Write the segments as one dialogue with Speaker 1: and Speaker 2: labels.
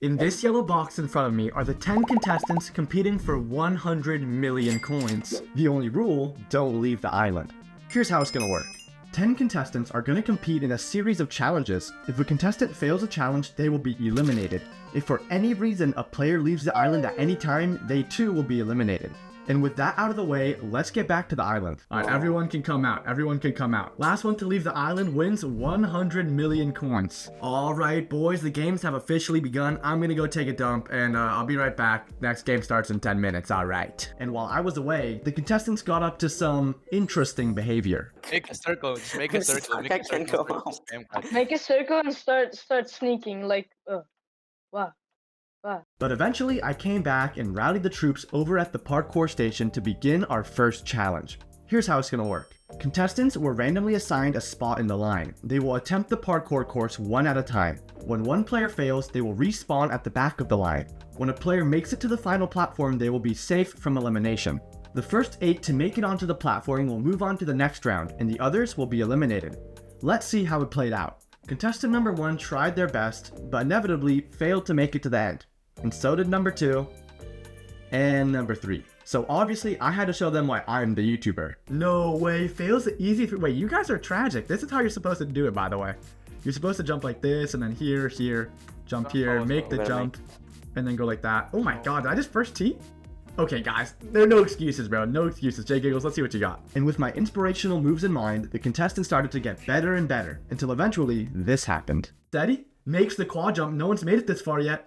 Speaker 1: In this yellow box in front of me are the 10 contestants competing for 100 million coins. The only rule, don't leave the island. Here's how it's gonna work. 10 contestants are gonna compete in a series of challenges. If a contestant fails a challenge, they will be eliminated. If for any reason a player leaves the island at any time, they too will be eliminated. And with that out of the way, let's get back to the island. All right, everyone can come out. Everyone can come out. Last one to leave the island wins 100 million coins. All right, boys, the games have officially begun. I'm gonna go take a dump and I'll be right back. Next game starts in 10 minutes, all right. And while I was away, the contestants got up to some interesting behavior.
Speaker 2: Make a circle, just make a circle, make a circle.
Speaker 3: Make a circle and start sneaking like wow.
Speaker 1: But eventually I came back and rallied the troops over at the parkour station to begin our first challenge. Here's how it's gonna work. Contestants were randomly assigned a spot in the line. They will attempt the parkour course one at a time. When one player fails, they will respawn at the back of the line. When a player makes it to the final platform, they will be safe from elimination. The first 8 to make it onto the platform will move on to the next round, and the others will be eliminated. Let's see how it played out. Contestant number 1 tried their best, but inevitably failed to make it to the end. And so did number 2 and number 3. So obviously I had to show them why I'm the YouTuber. No way, fails the easy. Wait, you guys are tragic. This is how you're supposed to do it, by the way. You're supposed to jump like this and then here, jump here, make the jump, and then go like that. Oh my god, did I just first tee? Okay guys, there are no excuses, bro. No excuses. Jay Giggles, let's see what you got. And with my inspirational moves in mind, the contestants started to get better and better until eventually this happened. Steady makes the quad jump. No one's made it this far yet.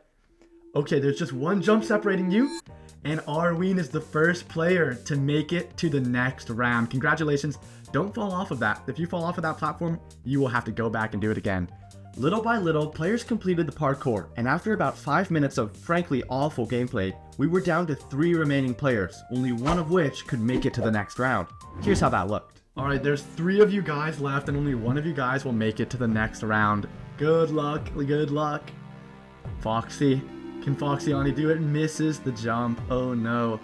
Speaker 1: Okay, there's just one jump separating you, and Arween is the first player to make it to the next round. Congratulations. Don't fall off of that. If you fall off of that platform, you will have to go back and do it again. Little by little, players completed the parkour, and after about 5 minutes of frankly awful gameplay, we were down to 3 remaining players, only one of which could make it to the next round. Here's how that looked. Alright, there's 3 of you guys left, and only one of you guys will make it to the next round. Good luck, good luck. Foxy. Can Foxy only do it? Misses the jump. Oh no.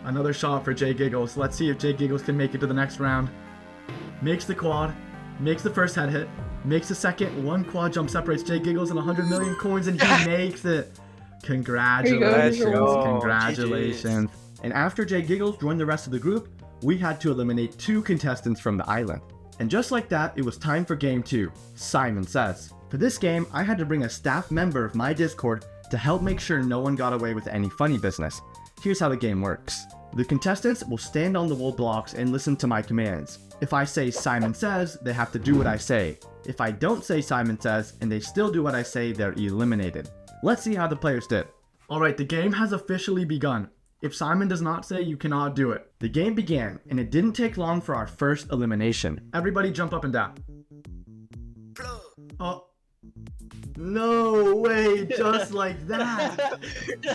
Speaker 1: Another shot for Jay Giggles. Let's see if Jay Giggles can make it to the next round. Makes the quad. Makes the first head hit. Makes the second. One quad jump separates Jay Giggles and 100 million coins, and he makes it. Congratulations. Congratulations. And after Jay Giggles joined the rest of the group, we had to eliminate 2 contestants from the island. And just like that, it was time for game 2. Simon Says. For this game, I had to bring a staff member of my Discord to help make sure no one got away with any funny business. Here's how the game works. The contestants will stand on the wool blocks and listen to my commands. If I say Simon Says, they have to do what I say. If I don't say Simon Says and they still do what I say, they're eliminated. Let's see how the players did. Alright, the game has officially begun. If Simon does not say, you cannot do it. The game began, and it didn't take long for our first elimination. Everybody jump up and down. Oh. No way, just like that.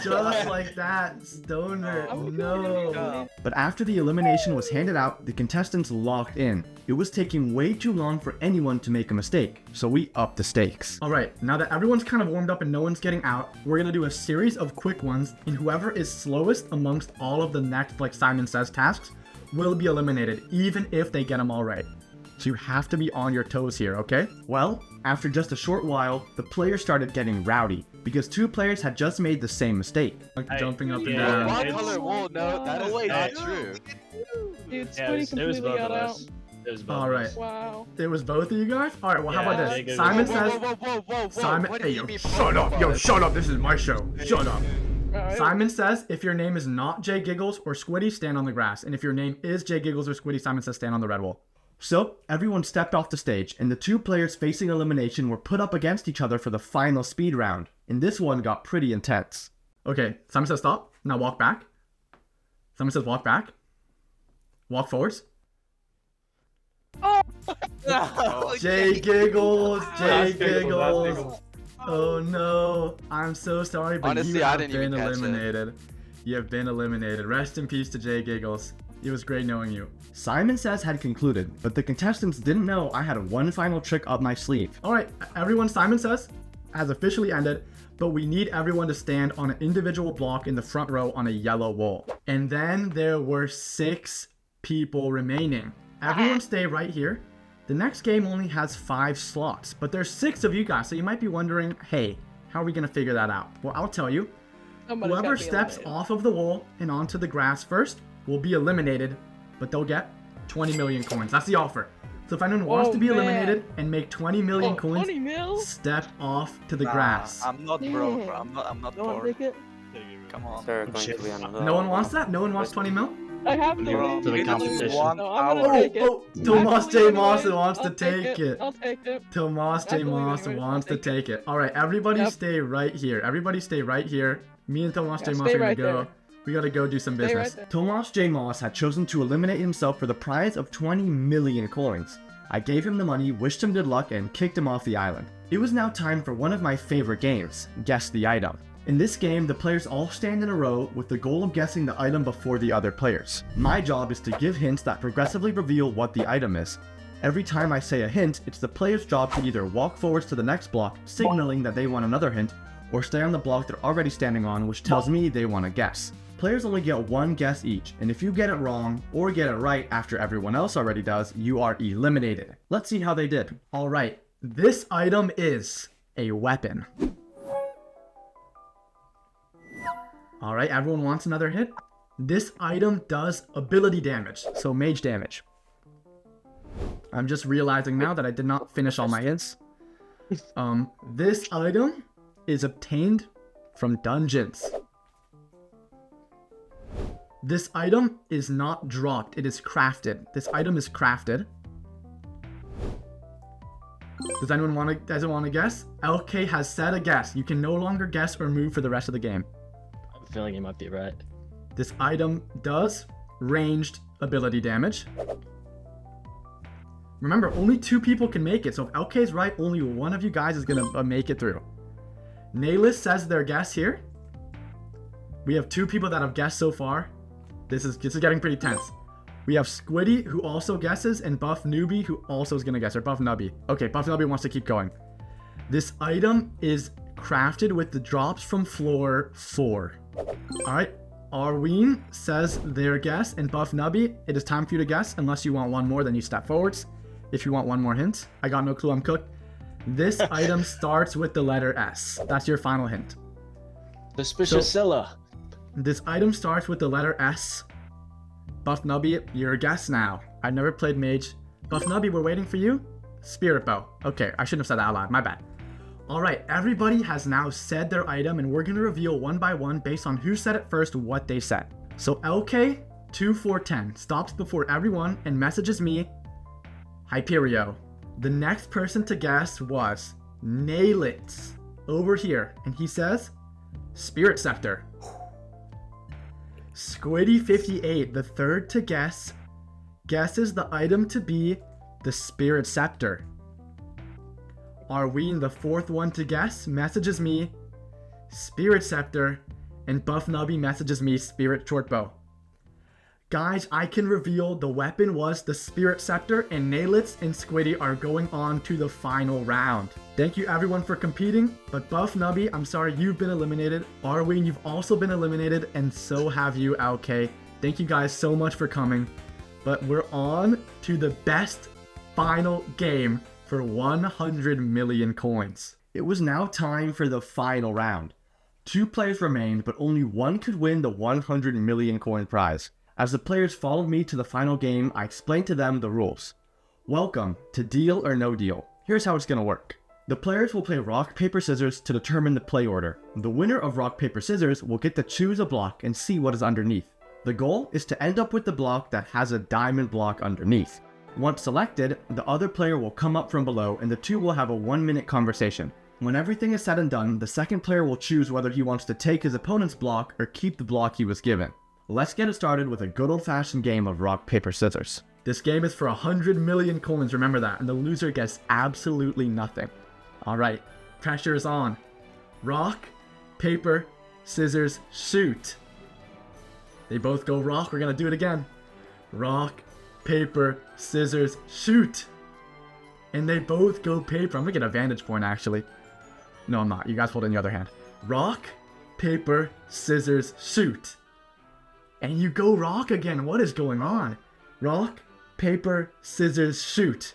Speaker 1: Just like that, Stoner, no. But after the elimination was handed out, the contestants locked in. It was taking way too long for anyone to make a mistake, so we upped the stakes. Alright, now that everyone's kind of warmed up and no one's getting out, we're gonna do a series of quick ones, and whoever is slowest amongst all of the next, like Simon Says, tasks will be eliminated, even if they get them all right. So you have to be on your toes here, okay? Well, after just a short while, the players started getting rowdy because 2 players had just made the same mistake. Like jumping up and down.
Speaker 2: One color wool, no, that is not true.
Speaker 3: Dude, Squiddy completely got out.
Speaker 1: Alright.
Speaker 3: Wow.
Speaker 1: It was both of you guys? Alright, well how about this? Simon Says...
Speaker 2: Whoa,
Speaker 1: Simon... Hey, yo, shut up! Yo, shut up! This is my show. Shut up. Simon Says, if your name is not Jay Giggles or Squiddy, stand on the grass. And if your name is Jay Giggles or Squiddy, Simon Says, stand on the red wall. So, everyone stepped off the stage, and the 2 players facing elimination were put up against each other for the final speed round. And this one got pretty intense. Okay, Simon Says stop. Now walk back. Simon Says walk back. Walk forwards.
Speaker 2: Oh.
Speaker 1: Jay Giggles! Jay Giggles! Oh no, I'm so sorry, but
Speaker 2: Honestly,
Speaker 1: you
Speaker 2: I
Speaker 1: have
Speaker 2: didn't
Speaker 1: been
Speaker 2: even catch
Speaker 1: eliminated. You have been eliminated. Rest in peace to Jay Giggles. It was great knowing you. Simon Says had concluded, but the contestants didn't know I had one final trick up my sleeve. Alright, everyone, Simon Says has officially ended, but we need everyone to stand on an individual block in the front row on a yellow wall. And then there were 6 people remaining. Everyone stay right here. The next game only has 5 slots, but there's 6 of you guys, so you might be wondering, hey, How are we going to figure that out? Well, I'll tell you.
Speaker 3: Somebody's
Speaker 1: Whoever
Speaker 3: gotta be
Speaker 1: steps
Speaker 3: eliminated.
Speaker 1: off of the wall and onto the grass first will be eliminated, but they'll get 20 million coins. That's the offer. So if anyone wants to be eliminated and make 20 million coins,
Speaker 3: 20 mil?
Speaker 1: step off to the grass.
Speaker 2: I'm not broke, bro. I'm not
Speaker 3: No one
Speaker 2: poor.
Speaker 3: take it?
Speaker 2: Come on.
Speaker 4: There going to be another
Speaker 1: No one wants
Speaker 4: one.
Speaker 1: that? No one wants 20 mil?
Speaker 3: I have to.
Speaker 2: Bro,
Speaker 5: To the
Speaker 2: we just
Speaker 5: competition.
Speaker 2: want
Speaker 3: No, I'm
Speaker 2: our-
Speaker 3: gonna take it.
Speaker 1: Oh, Tomas
Speaker 3: Actually,
Speaker 1: J. Moss
Speaker 3: anyways,
Speaker 1: wants to
Speaker 3: I'll
Speaker 1: take it.
Speaker 3: I'll take it.
Speaker 1: Tomas J.
Speaker 3: Actually,
Speaker 1: Moss
Speaker 3: anyways,
Speaker 1: wants
Speaker 3: I'll
Speaker 1: to
Speaker 3: take
Speaker 1: take it. All right, everybody
Speaker 3: Yep.
Speaker 1: stay right here. Everybody stay right here. Me and Tomas
Speaker 3: Yeah,
Speaker 1: J. Moss
Speaker 3: stay
Speaker 1: are gonna
Speaker 3: right
Speaker 1: go.
Speaker 3: there.
Speaker 1: We gotta go do some
Speaker 3: Stay right
Speaker 1: business.
Speaker 3: there.
Speaker 1: Tomas J. Moss had chosen to eliminate himself for the prize of 20 million coins. I gave him the money, wished him good luck, and kicked him off the island. It was now time for one of my favorite games, Guess the Item. In this game, the players all stand in a row with the goal of guessing the item before the other players. My job is to give hints that progressively reveal what the item is. Every time I say a hint, it's the player's job to either walk forwards to the next block, signaling that they want another hint, or stay on the block they're already standing on, which tells me they want to guess. Players only get one guess each, and if you get it wrong, or get it right after everyone else already does, you are eliminated. Let's see how they did. Alright, this item is a weapon. Alright, everyone wants another hit? This item does ability damage, so mage damage. I'm just realizing now that I did not finish all my hints. This item is obtained from dungeons. This item is not dropped, it is crafted. This item is crafted. Does anyone want to guess? LK has said a guess. You can no longer guess or move for the rest of the game.
Speaker 5: I have a feeling you might be right.
Speaker 1: This item does ranged ability damage. Remember, only 2 people can make it, so if LK is right, only one of you guys is gonna make it through. Nayless says their guess here. We have 2 people that have guessed so far. This is getting pretty tense. We have Squiddy, who also guesses, and Buff Newbie, who also is gonna guess, or Buff Nubby. Okay, Buff Nubby wants to keep going. This item is crafted with the drops from floor 4. Alright, Arween says their guess, and Buff Nubby, it is time for you to guess. Unless you want one more, then you step forwards. If you want one more hint, I got no clue, I'm cooked. This item starts with the letter S. That's your final hint.
Speaker 5: Suspicious Scylla.
Speaker 1: This item starts with the letter S. Buff Nubby, your guess now. I've never played mage. Buff Nubby, we're waiting for you. Spirit bow. Okay, I shouldn't have said that out loud, my bad. Alright, everybody has now said their item, and we're gonna reveal one by one based on who said it first, what they said. So LK2410 stops before everyone and messages me, Hyperion. The next person to guess was Nailitz over here, and he says Spirit Scepter. Squiddy58, the third to guess, guesses the item to be the Spirit Scepter. Arween, the fourth one to guess, messages me Spirit Scepter, and Buff Nubby messages me Spirit Shortbow. Guys, I can reveal the weapon was the Spirit Scepter, and Nailitz and Squiddy are going on to the final round. Thank you everyone for competing, but Buff Nubby, I'm sorry you've been eliminated. Arween, you've also been eliminated, and so have you, LK. Thank you guys so much for coming, but we're on to the best final game for 100 million coins. It was now time for the final round. 2 players remained, but only one could win the 100 million coin prize. As the players followed me to the final game, I explained to them the rules. Welcome to Deal or No Deal. Here's how it's gonna work. The players will play rock, paper, scissors to determine the play order. The winner of rock, paper, scissors will get to choose a block and see what is underneath. The goal is to end up with the block that has a diamond block underneath. Once selected, the other player will come up from below and the two will have a 1-minute conversation. When everything is said and done, the second player will choose whether he wants to take his opponent's block or keep the block he was given. Let's get it started with a good old-fashioned game of rock, paper, scissors. This game is for 100 million coins, remember that, and the loser gets absolutely nothing. Alright, pressure is on. Rock, paper, scissors, shoot. They both go rock, we're gonna do it again. Rock, paper, scissors, shoot. And they both go paper. I'm gonna get a vantage point actually. No, I'm not. You guys hold it in the other hand. Rock, paper, scissors, shoot. And you go rock again. What is going on? Rock, paper, scissors, shoot.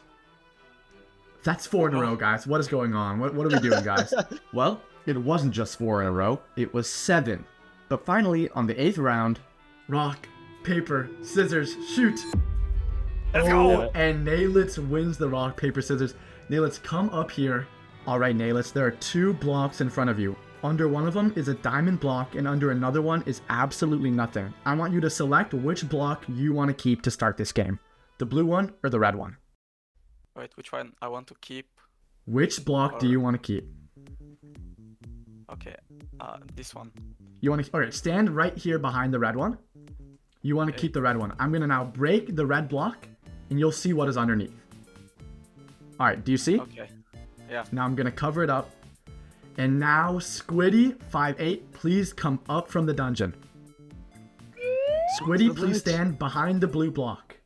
Speaker 1: That's 4 in a row, guys. What is going on? What are we doing, guys? Well, it wasn't just 4 in a row, it was 7. But finally, on the 8th round, rock, paper, scissors, shoot!
Speaker 2: Let's
Speaker 1: Oh,
Speaker 2: go.
Speaker 1: and Nailitz wins the rock, paper, scissors. Nailitz, come up here. Alright, Nailitz, there are 2 blocks in front of you. Under one of them is a diamond block, and under another one is absolutely nothing. I want you to select which block you want to keep to start this game. The blue one or the red one?
Speaker 2: Wait, which one I want to keep?
Speaker 1: Which block do you want to keep?
Speaker 2: Okay, this one.
Speaker 1: You want to... Alright, stand right here behind the red one. You want to
Speaker 2: Okay.
Speaker 1: keep the red one. I'm going to now break the red block, and you'll see what is underneath. Alright, do you see?
Speaker 2: Okay. Yeah.
Speaker 1: Now I'm going to cover it up. And now, Squiddy, 5'8", please come up from the dungeon. Squiddy, please stand behind the blue block.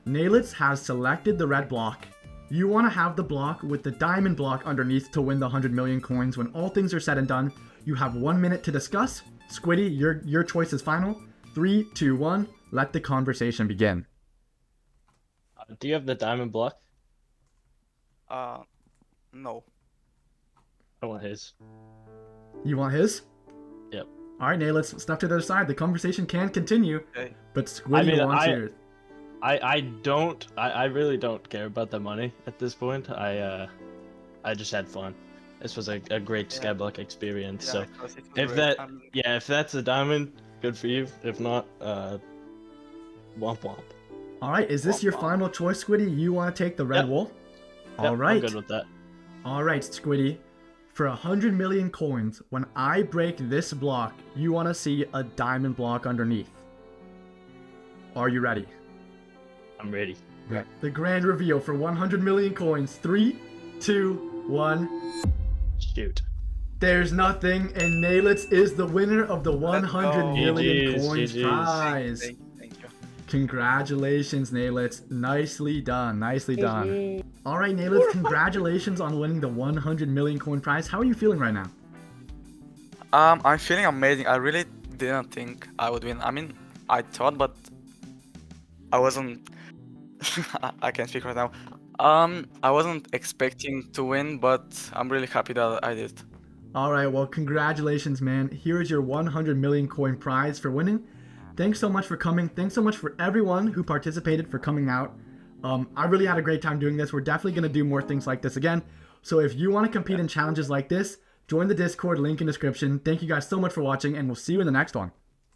Speaker 1: Nailitz has selected the red block. You want to have the block with the diamond block underneath to win the 100 million coins. When all things are said and done, you have 1 minute to discuss. Squiddy, your choice is final. 3, 2, 1, let the conversation begin.
Speaker 5: Do you have the diamond block?
Speaker 2: No.
Speaker 5: I want his.
Speaker 1: You want his?
Speaker 5: Yep.
Speaker 1: Alright, Nailitz, step to the other side. The conversation can continue,
Speaker 2: Okay.
Speaker 1: but Squiddy wants yours.
Speaker 5: I really don't care about the money at this point. I just had fun. This was a great
Speaker 2: Yeah.
Speaker 5: Skyblock experience.
Speaker 2: Yeah,
Speaker 5: So
Speaker 2: it was
Speaker 5: if
Speaker 2: great.
Speaker 5: that, if that's a diamond, good for you. If not, womp womp.
Speaker 1: Alright, is this
Speaker 2: Womp
Speaker 1: your
Speaker 2: womp.
Speaker 1: final choice, Squiddy? You want to take the red
Speaker 5: Yep.
Speaker 1: wool?
Speaker 5: Yep,
Speaker 1: Alright.
Speaker 5: I'm good with that.
Speaker 1: Alright, Squiddy. For 100 million coins, when I break this block, you want to see a diamond block underneath. Are you ready?
Speaker 5: I'm ready.
Speaker 1: The grand reveal for 100 million coins. 3, 2, 1.
Speaker 5: Shoot.
Speaker 1: There's nothing, and Nailitz is the winner of the 100
Speaker 2: go.
Speaker 1: million
Speaker 5: GG's,
Speaker 1: coins
Speaker 5: GG's.
Speaker 1: prize.
Speaker 2: Thank you.
Speaker 1: Congratulations, Nailitz. Nicely done. Nicely done.
Speaker 3: GG.
Speaker 1: All right, Nailitz, congratulations on winning the 100 million coin prize. How are you feeling right now?
Speaker 2: I'm feeling amazing. I really didn't think I would win. I mean, I thought, but I wasn't. I can't speak right now. I wasn't expecting to win, but I'm really happy that I did.
Speaker 1: All right, well, congratulations, man. Here is your 100 million coin prize for winning. Thanks so much for coming. Thanks so much for everyone who participated for coming out. I really had a great time doing this. We're definitely going to do more things like this again. So if you want to compete in challenges like this, join the Discord, link in description. Thank you guys so much for watching, and we'll see you in the next one.